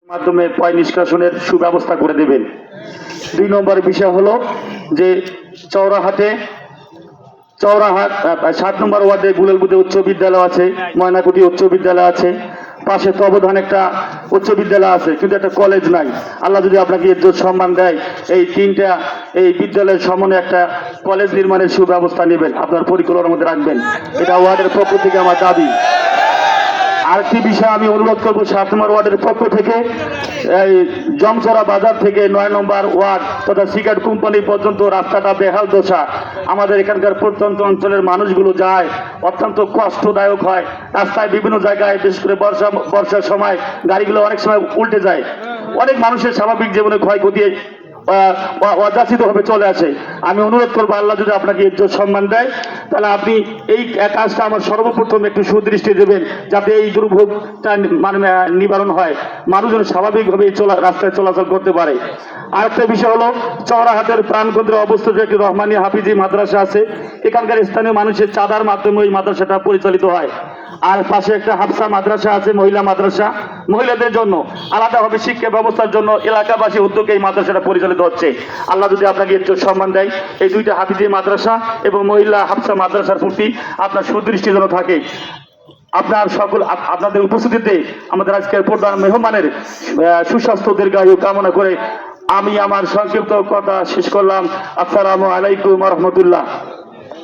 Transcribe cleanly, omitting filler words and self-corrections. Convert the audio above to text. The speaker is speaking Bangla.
মাধ্যমে পয় নিষ্কাশনের সুব্যবস্থা করে দেবেন। 2 নম্বর বিষয় হলো যে চৌরাহাট 7 নম্বর ওয়ার্ডে গুলেলবুদে উচ্চ বিদ্যালয় আছে, ময়নাকুটি উচ্চ বিদ্যালয় আছে, পাশে তবধান একটা উচ্চ বিদ্যালয় আছে, কিন্তু একটা কলেজ নাই। আল্লাহ যদি আপনাকে ইজ্জত সম্মান দেয়, এই 3টা এই বিদ্যালয়ের সামনে একটা কলেজ নির্মাণের সুব্যবস্থা নেবেন, আপনার পরিকল্পনার মধ্যে রাখবেন। এটা ওয়ার্ডের পক্ষ থেকে আমার দাবি। আরেকটি বিষয় আমি অনুরোধ করবো, 7 নম্বর ওয়ার্ডের পক্ষ থেকে এই জমছড়া বাজার থেকে 9 নম্বর ওয়ার্ড তথা সিগারেট কোম্পানি পর্যন্ত রাস্তাটা বেহাল দশা। আমাদের এখানকার প্রত্যন্ত অঞ্চলের মানুষগুলো যায়, অত্যন্ত কষ্টদায়ক হয়। রাস্তায় বিভিন্ন জায়গায় বিশেষ করে বর্ষার সময় গাড়িগুলো অনেক সময় উল্টে যায়, অনেক মানুষের স্বাভাবিক জীবনে ক্ষয়ক্ষতি অযাচিত ভাবে চলে আসে। আমি অনুরোধ করবো, আল্লাহ যদি আপনাকে ইজ্জত সম্মান দেয়, তাহলে আপনি এই কাজটা আমার সর্বপ্রথম একটু সুদৃষ্টি দেবেন, যাতে এই দুর্ভোগটা মানে নিবারণ হয়, মানুষজন স্বাভাবিকভাবে রাস্তায় চলাচল করতে পারে। আরেকটা বিষয় হলো, চৌরাহাটের প্রাণকেন্দ্রে অবস্থিত একটি রহমানী হাফিজি মাদ্রাসা আছে। এখানকার স্থানীয় মানুষের চাঁদার মাধ্যমে ওই মাদ্রাসাটা পরিচালিত হয়। আর পাশে একটা হাফসা মাদ্রাসা আছে, মহিলা মাদ্রাসা, মহিলাদের জন্য আলাদাভাবে শিক্ষা ব্যবস্থার জন্য এলাকাবাসী উদ্যোগে এই মাদ্রাসাটা পরিচালিত হচ্ছে। আল্লাহ যদি আপনাকে একটু সম্মান দেয়, এই 2টা হাফিজি মাদ্রাসা এবং মহিলা হাফসা মাদ্রাসার প্রতি আপনার সুদৃষ্টি যেন থাকে। আপনার সকল আপনাদের উপস্থিতিতে আমাদের আজকের প্রধান মেহমানের সুস্বাস্থ্য দীর্ঘায়ু কামনা করে আমি আমার সংক্ষিপ্ত কথা শেষ করলাম। আসসালামু আলাইকুম ওয়া রাহমাতুল্লাহ।